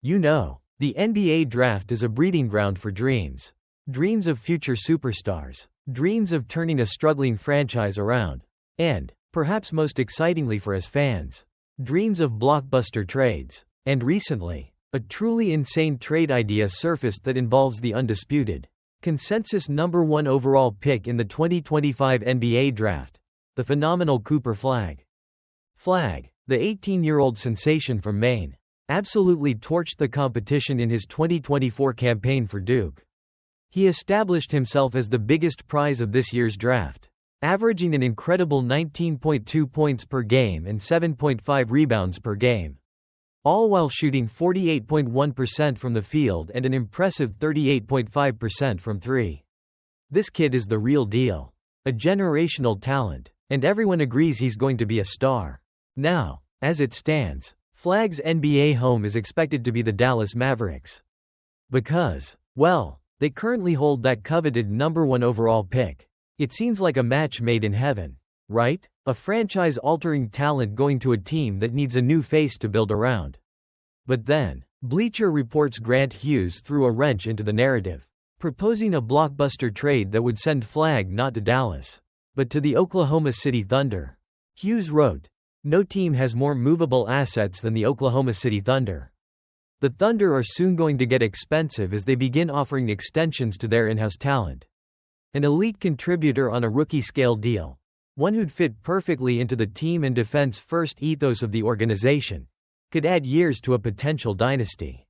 You know, the NBA draft is a breeding ground for dreams. Dreams of future superstars. Dreams of turning a struggling franchise around. And, perhaps most excitingly for us fans, dreams of blockbuster trades. And recently, a truly insane trade idea surfaced that involves the undisputed consensus number 1 overall pick in the 2025 NBA draft, the phenomenal Cooper Flagg. Flagg, the 18-year-old sensation from Maine, absolutely torched the competition in his 2024 campaign for Duke. He established himself as the biggest prize of this year's draft, averaging an incredible 19.2 points per game and 7.5 rebounds per game, all while shooting 48.1% from the field and an impressive 38.5% from three. This kid is the real deal, a generational talent, and everyone agrees he's going to be a star. Now, as it stands, Flagg's NBA home is expected to be the Dallas Mavericks. Because, well, they currently hold that coveted number 1 overall pick. It seems like a match made in heaven, right? A franchise-altering talent going to a team that needs a new face to build around. But then, Bleacher Report's Grant Hughes threw a wrench into the narrative, proposing a blockbuster trade that would send Flagg not to Dallas, but to the Oklahoma City Thunder. Hughes wrote, "No team has more movable assets than the Oklahoma City Thunder. The Thunder are soon going to get expensive as they begin offering extensions to their in-house talent. An elite contributor on a rookie-scale deal, one who'd fit perfectly into the team and defense-first ethos of the organization, could add years to a potential dynasty."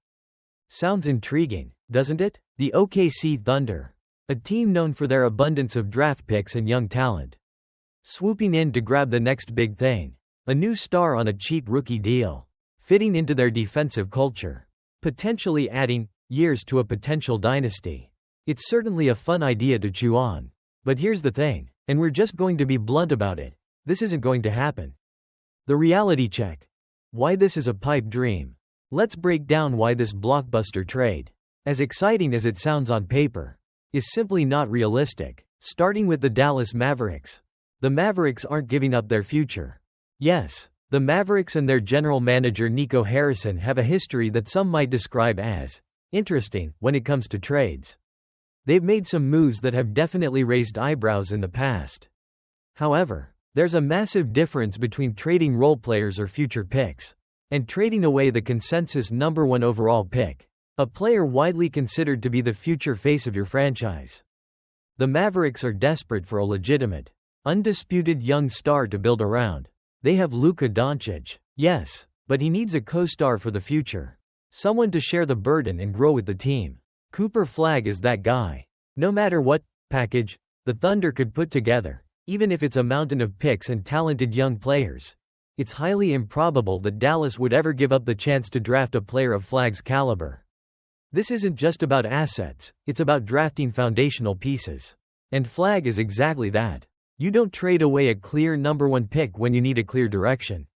Sounds intriguing, doesn't it? The OKC Thunder, a team known for their abundance of draft picks and young talent, swooping in to grab the next big thing, a new star on a cheap rookie deal, fitting into their defensive culture, potentially adding years to a potential dynasty. It's certainly a fun idea to chew on. But here's the thing, and we're just going to be blunt about it, this isn't going to happen. The reality check. Why this is a pipe dream. Let's break down why this blockbuster trade, as exciting as it sounds on paper, is simply not realistic. Starting with the Dallas Mavericks. The Mavericks aren't giving up their future. Yes, the Mavericks and their general manager Nico Harrison have a history that some might describe as interesting when it comes to trades. They've made some moves that have definitely raised eyebrows in the past. However, there's a massive difference between trading role players or future picks, and trading away the consensus number 1 overall pick, a player widely considered to be the future face of your franchise. The Mavericks are desperate for a legitimate, undisputed young star to build around. They have Luka Doncic, yes, but he needs a co-star for the future. Someone to share the burden and grow with the team. Cooper Flagg is that guy. No matter what package the Thunder could put together, even if it's a mountain of picks and talented young players, it's highly improbable that Dallas would ever give up the chance to draft a player of Flagg's caliber. This isn't just about assets, it's about drafting foundational pieces. And Flagg is exactly that. You don't trade away a clear number 1 pick when you need a clear direction.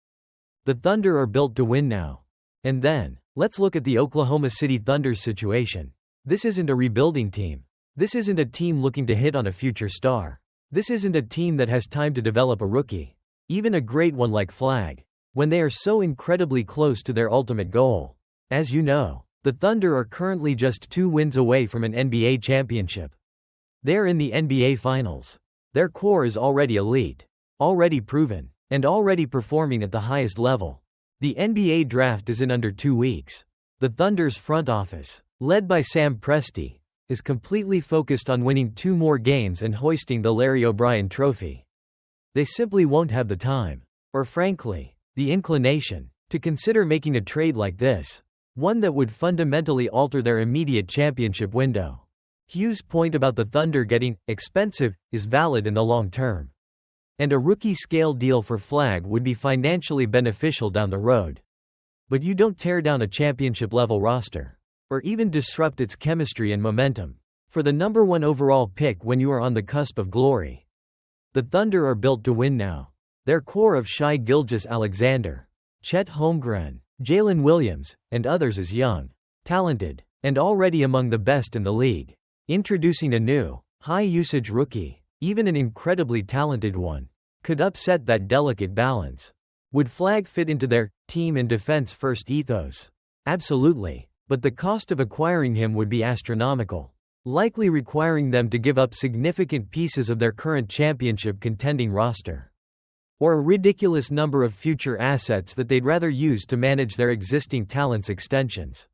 The Thunder are built to win now. And then, let's look at the Oklahoma City Thunder's situation. This isn't a rebuilding team. This isn't a team looking to hit on a future star. This isn't a team that has time to develop a rookie, even a great one like Flagg, when they are so incredibly close to their ultimate goal. As you know, the Thunder are currently just 2 wins away from an NBA championship. They're in the NBA Finals. Their core is already elite, already proven, and already performing at the highest level. The NBA draft is in under 2 weeks. The Thunder's front office, led by Sam Presti, is completely focused on winning 2 more games and hoisting the Larry O'Brien Trophy. They simply won't have the time, or frankly, the inclination, to consider making a trade like this, one that would fundamentally alter their immediate championship window. Hughes' point about the Thunder getting expensive is valid in the long term. And a rookie-scale deal for Flagg would be financially beneficial down the road. But you don't tear down a championship-level roster, or even disrupt its chemistry and momentum, for the number 1 overall pick when you are on the cusp of glory. The Thunder are built to win now. Their core of Shai Gilgeous-Alexander, Chet Holmgren, Jalen Williams, and others is young, talented, and already among the best in the league. Introducing a new, high-usage rookie, even an incredibly talented one, could upset that delicate balance. Would Flagg fit into their team and defense-first ethos? Absolutely. But the cost of acquiring him would be astronomical, likely requiring them to give up significant pieces of their current championship contending roster, or a ridiculous number of future assets that they'd rather use to manage their existing talents' extensions.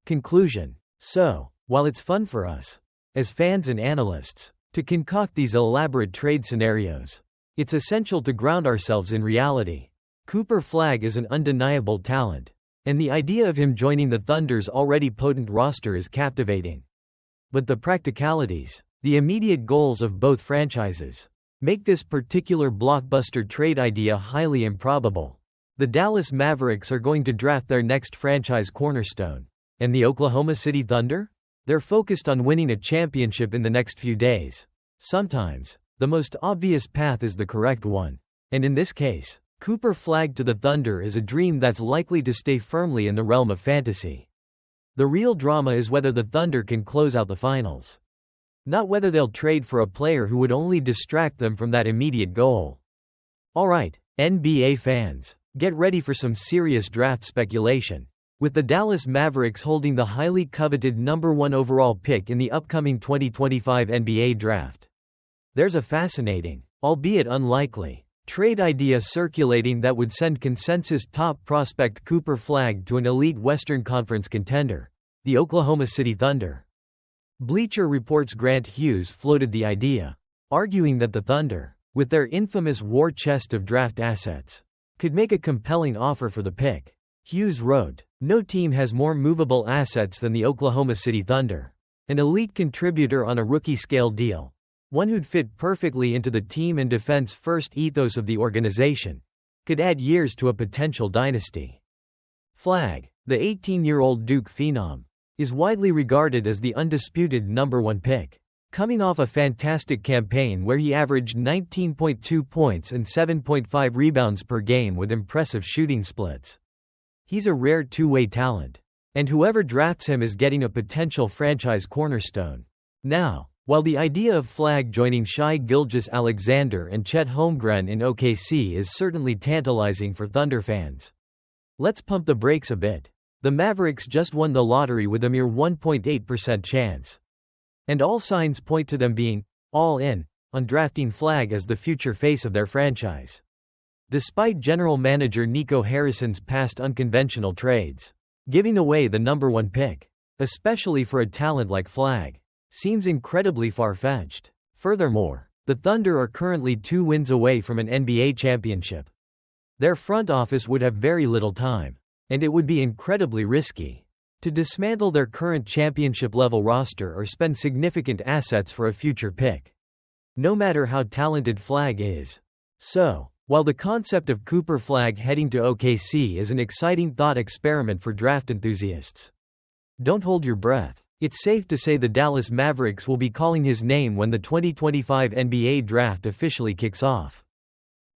Conclusion. So, while it's fun for us, as fans and analysts, to concoct these elaborate trade scenarios, it's essential to ground ourselves in reality. Cooper Flagg is an undeniable talent, and the idea of him joining the Thunder's already potent roster is captivating. But the practicalities, the immediate goals of both franchises, make this particular blockbuster trade idea highly improbable. The Dallas Mavericks are going to draft their next franchise cornerstone. And the Oklahoma City Thunder? They're focused on winning a championship in the next few days. Sometimes, the most obvious path is the correct one. And in this case, Cooper Flagg to the Thunder is a dream that's likely to stay firmly in the realm of fantasy. The real drama is whether the Thunder can close out the finals, not whether they'll trade for a player who would only distract them from that immediate goal. Alright, NBA fans, get ready for some serious draft speculation. With the Dallas Mavericks holding the highly coveted number 1 overall pick in the upcoming 2025 NBA draft, there's a fascinating, albeit unlikely, trade idea circulating that would send consensus top prospect Cooper Flagg to an elite Western Conference contender, the Oklahoma City Thunder. Bleacher Report's Grant Hughes floated the idea, arguing that the Thunder, with their infamous war chest of draft assets, could make a compelling offer for the pick. Hughes wrote, "No team has more movable assets than the Oklahoma City Thunder. An elite contributor on a rookie-scale deal, one who'd fit perfectly into the team and defense-first ethos of the organization, could add years to a potential dynasty." Flagg, the 18-year-old Duke phenom, is widely regarded as the undisputed number 1 pick, coming off a fantastic campaign where he averaged 19.2 points and 7.5 rebounds per game with impressive shooting splits. He's a rare two-way talent, and whoever drafts him is getting a potential franchise cornerstone. Now, while the idea of Flagg joining Shai Gilgeous-Alexander and Chet Holmgren in OKC is certainly tantalizing for Thunder fans, let's pump the brakes a bit. The Mavericks just won the lottery with a mere 1.8% chance, and all signs point to them being all in on drafting Flagg as the future face of their franchise. Despite general manager Nico Harrison's past unconventional trades, giving away the number 1 pick, especially for a talent like Flagg, seems incredibly far-fetched. Furthermore, the Thunder are currently 2 wins away from an NBA championship. Their front office would have very little time, and it would be incredibly risky to dismantle their current championship-level roster or spend significant assets for a future pick, no matter how talented Flagg is. So, while the concept of Cooper Flagg heading to OKC is an exciting thought experiment for draft enthusiasts, don't hold your breath. It's safe to say the Dallas Mavericks will be calling his name when the 2025 NBA draft officially kicks off.